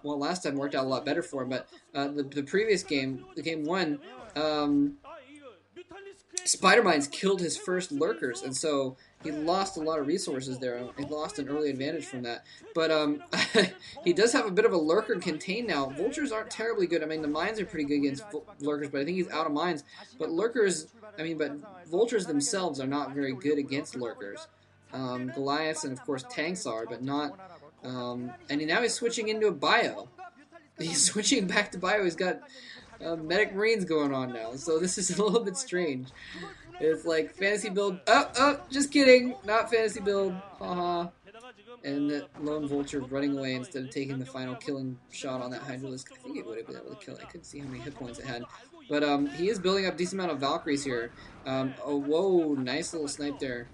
well, last time worked out a lot better for him, but the previous game, the game one, Spider Mines killed his first lurkers, and so he lost a lot of resources there. He lost an early advantage from that. But he does have a bit of a lurker contain now. Vultures aren't terribly good. I mean, the mines are pretty good against lurkers, but I think he's out of mines. But lurkers, I mean, but vultures themselves are not very good against lurkers. Goliaths and, of course, tanks are, but not... and now he's switching into a bio. He's switching back to bio. He's got medic marines going on now, so this is a little bit strange. It's like fantasy build. Just kidding, not fantasy build. Haha. And the lone vulture running away instead of taking the final killing shot on that Hydralisk. I think it would have been able to kill it. I couldn't see how many hit points it had. But he is building up a decent amount of Valkyries here. Oh, whoa, nice little snipe there.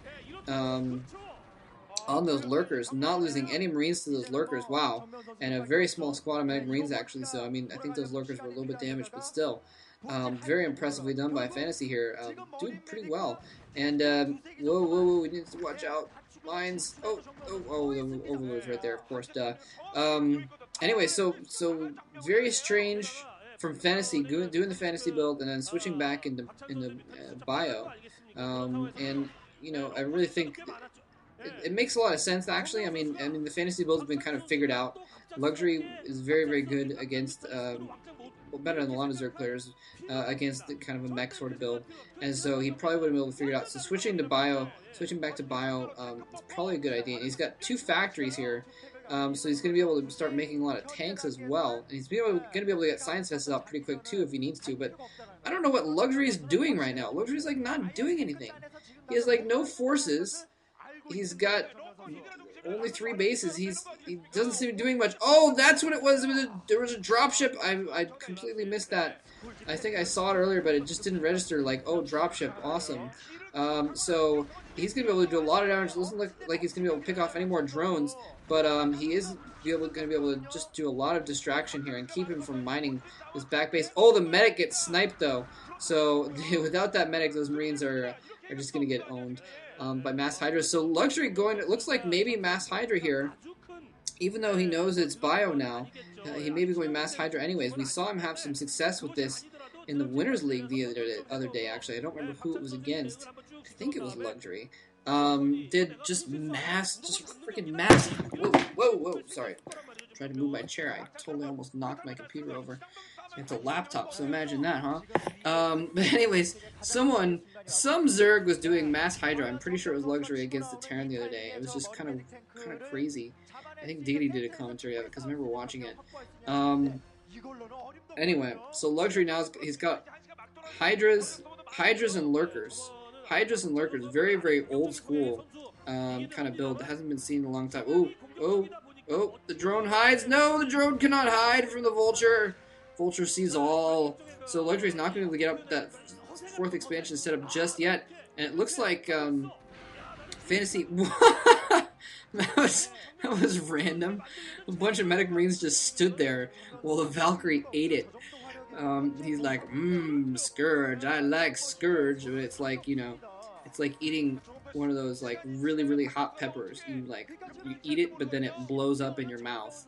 On those lurkers, not losing any marines to those lurkers. Wow. And a very small squad of medic marines, actually. So, I mean, I think those lurkers were a little bit damaged, but still. Very impressively done by Fantasy here. Doing pretty well. And, whoa, we need to watch out. Mines. Oh, the overlords right there, of course, duh. Anyway, so very strange from Fantasy, doing the Fantasy build and then switching back into Bio. And, you know, I really think... It makes a lot of sense, actually. I mean, the fantasy build has been kind of figured out. Luxury is very, very good against, well, better than a lot of Zerg players, against kind of a mech sort of build. And so he probably would have been able to figure it out. So switching back to bio, is probably a good idea. And he's got 2 factories here, so he's going to be able to start making a lot of tanks as well. And he's going to be able to get science vests out pretty quick too if he needs to. But I don't know what Luxury is doing right now. Luxury's like not doing anything. He has like no forces. He's got only 3 bases. He doesn't seem to be doing much. Oh, that's what it was. There was a dropship. I completely missed that. I think I saw it earlier, but it just didn't register. Like, oh, dropship, awesome. So he's gonna be able to do a lot of damage. It doesn't look like he's gonna be able to pick off any more drones, but he is gonna be able to just do a lot of distraction here and keep him from mining this back base. Oh, the medic gets sniped though. So without that medic, those marines are just gonna get owned. By Mass Hydra. So Luxury going, it looks like maybe Mass Hydra here, even though he knows it's bio now, he may be going Mass Hydra anyways. We saw him have some success with this in the Winners League the other day, actually. I don't remember who it was against. I think it was Luxury. Did just freaking mass. Whoa, sorry. Tried to move my chair. I totally almost knocked my computer over. It's a laptop, so imagine that, huh? But anyways, some Zerg was doing Mass Hydra. I'm pretty sure it was Luxury against the Terran the other day. It was just kind of crazy. I think Diggity did a commentary of it because I remember watching it. Anyway, so Luxury now he's got Hydras and Lurkers. Hydras and Lurkers, very, very old school kind of build that hasn't been seen in a long time. Oh, the drone hides. No, the drone cannot hide from the Vulture. Vulture sees all. So Luxury's not going to be able to get up that 4th expansion setup just yet. And it looks like Fantasy... that was random. A bunch of medic marines just stood there while the Valkyrie ate it. He's like, Scourge. I like Scourge. But it's like, you know, it's like eating one of those like really, really hot peppers. You eat it, but then it blows up in your mouth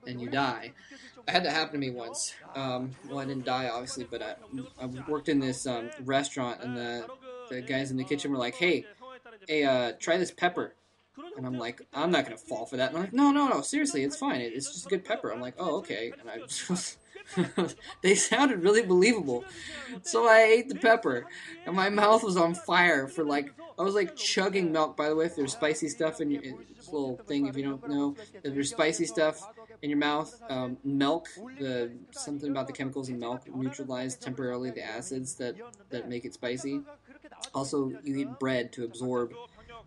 and you die. I had that happen to me once. Well, I didn't die, obviously, but I worked in this restaurant, and the guys in the kitchen were like, hey, try this pepper. And I'm like, I'm not going to fall for that. And I'm like, no, seriously, it's fine. It's just a good pepper. I'm like, oh, okay. And I just... they sounded really believable. So I ate the pepper, and my mouth was on fire for like... I was like chugging milk, by the way, if there's spicy stuff in this little thing, if you don't know. If there's spicy stuff in your mouth, milk, something about the chemicals in milk neutralize temporarily the acids that make it spicy. Also, you eat bread to absorb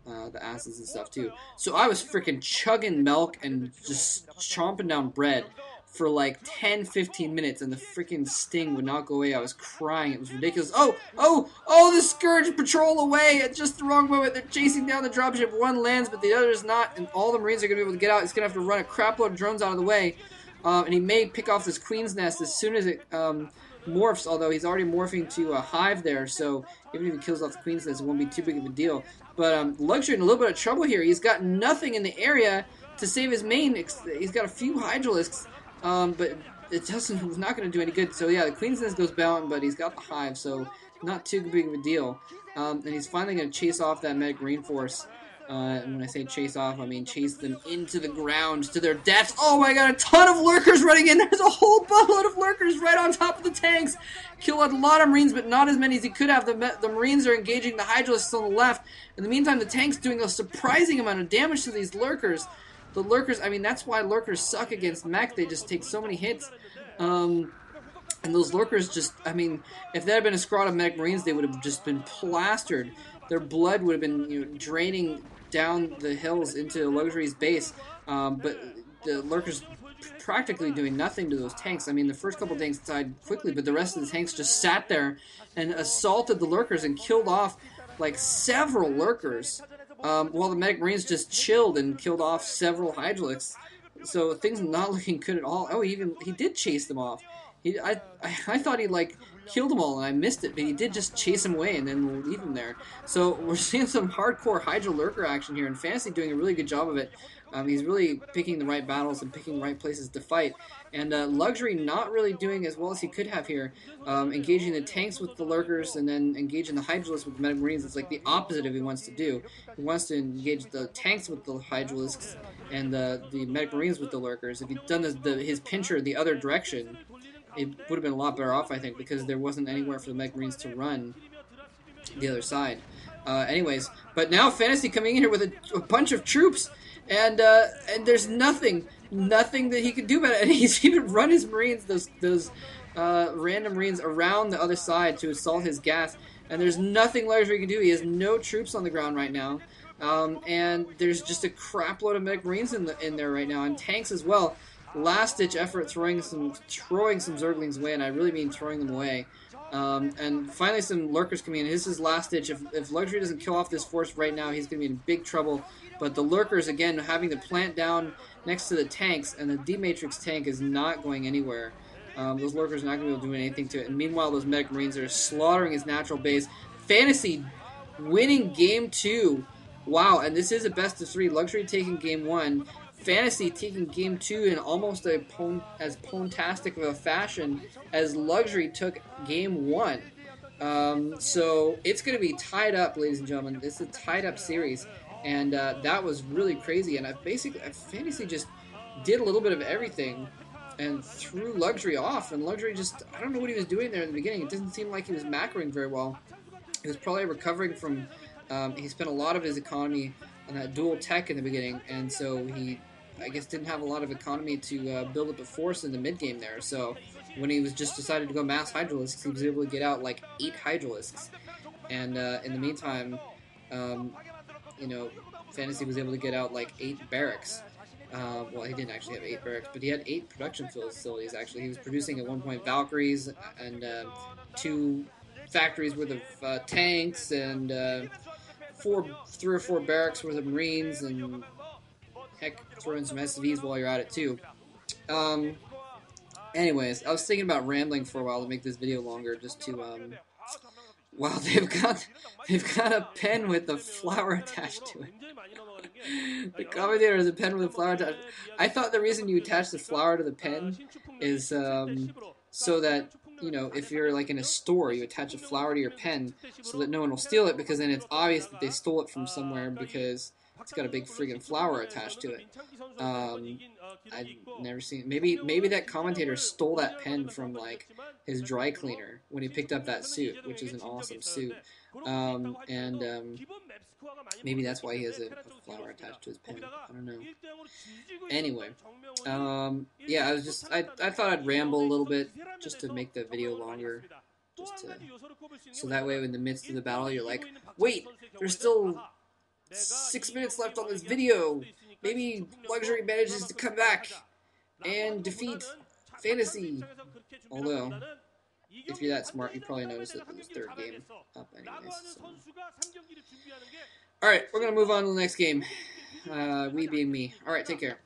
the acids and stuff too. So I was freaking chugging milk and just chomping down bread for like 10-15 minutes, and the freaking sting would not go away. I was crying. It was ridiculous. Oh, the Scourge patrol away at just the wrong moment. They're chasing down the dropship. One lands, but the other is not, and all the Marines are going to be able to get out. He's going to have to run a crap load of drones out of the way, and he may pick off this Queen's Nest as soon as it morphs, although he's already morphing to a Hive there, so even if he kills off the Queen's Nest, it won't be too big of a deal. But Luxury in a little bit of trouble here. He's got nothing in the area to save his main. He's got a few Hydralisks. but it's not going to do any good. So yeah, the Queen's Nest goes bound, but he's got the Hive, so not too big of a deal. And he's finally going to chase off that Medic Reinforce. And when I say chase off, I mean chase them into the ground to their deaths. Oh my god, a ton of lurkers running in. There's a whole boatload of lurkers right on top of the tanks. Killed a lot of Marines, but not as many as he could have. The Marines are engaging the Hydralisks on the left. In the meantime, the tank's doing a surprising amount of damage to these lurkers. The lurkers, I mean, that's why lurkers suck against mech. They just take so many hits. And those lurkers just, I mean, if that had been a squad of mech marines, they would have just been plastered. Their blood would have been, draining down the hills into Luxury's base. But the lurkers practically doing nothing to those tanks. I mean, the first couple tanks died quickly, but the rest of the tanks just sat there and assaulted the lurkers and killed off like several lurkers, while the medic marines just chilled and killed off several Hydralisks. So things not looking good at all. Oh, he did chase them off. I thought he like killed them all and I missed it, but he did just chase them away and then leave them there. So we're seeing some hardcore Hydra lurker action here, and Fantasy doing a really good job of it. He's really picking the right battles and picking the right places to fight. And Luxury not really doing as well as he could have here, engaging the tanks with the lurkers and then engaging the Hydralisks with the Medic Marines. It's like the opposite of what he wants to do. He wants to engage the tanks with the Hydralisks and the Medic Marines with the lurkers. If he'd done his pincher the other direction, it would have been a lot better off, I think, because there wasn't anywhere for the Medic Marines to run the other side. Anyways, but now Fantasy coming in here with a bunch of troops, and there's nothing that he can do about it. And he's even run his Marines, those random Marines, around the other side to assault his gas, and there's nothing Luxury can do. He has no troops on the ground right now, and there's just a crap load of Medic Marines in there right now, and tanks as well. Last-ditch effort throwing some Zerglings away, and I really mean throwing them away. And finally some lurkers coming in. This is last ditch. If Luxury doesn't kill off this force right now, he's going to be in big trouble. But the lurkers, again, having to plant down next to the tanks, and the D-Matrix tank is not going anywhere. Those lurkers are not going to be able to do anything to it. And meanwhile, those Medic Marines are slaughtering his natural base. Fantasy winning game 2. Wow, and this is a best of 3. Luxury taking game 1. Fantasy taking game 2 in almost as pontastic of a fashion as Luxury took game 1. So it's going to be tied up, ladies and gentlemen. This is a tied up series, and that was really crazy. And Fantasy just did a little bit of everything and threw Luxury off. And Luxury just, I don't know what he was doing there in the beginning. It doesn't seem like he was macroing very well. He was probably recovering from, he spent a lot of his economy on that dual tech in the beginning, and so he, I guess, didn't have a lot of economy to build up a force in the mid game there. So when he was just decided to go mass Hydralisks, he was able to get out like 8 Hydralisks, and in the meantime, Fantasy was able to get out like 8 barracks. Well, he didn't actually have 8 barracks, but he had 8 production facilities. Actually, he was producing at one point Valkyries and 2 factories worth of tanks and 3 or 4 barracks worth of Marines, and heck, throw in some SCVs while you're at it too. Anyways, I was thinking about rambling for a while to make this video longer, just to wow, they've got a pen with a flower attached to it. The commentator has a pen with a flower attached. I thought the reason you attach the flower to the pen is so that, if you're like in a store, you attach a flower to your pen so that no one will steal it, because then it's obvious that they stole it from somewhere because it's got a big friggin' flower attached to it. I've never seen. Maybe that commentator stole that pen from like his dry cleaner when he picked up that suit, which is an awesome suit. Maybe that's why he has a flower attached to his pen. I don't know. Anyway, yeah, I thought I'd ramble a little bit just to make the video longer, so that way in the midst of the battle you're like, wait, there's still 6 minutes left on this video. Maybe Luxury manages to come back and defeat Fantasy. Although, if you're that smart, you probably noticed that it was 3rd game up anyways. So. Alright, we're going to move on to the next game. We being me. Alright, take care.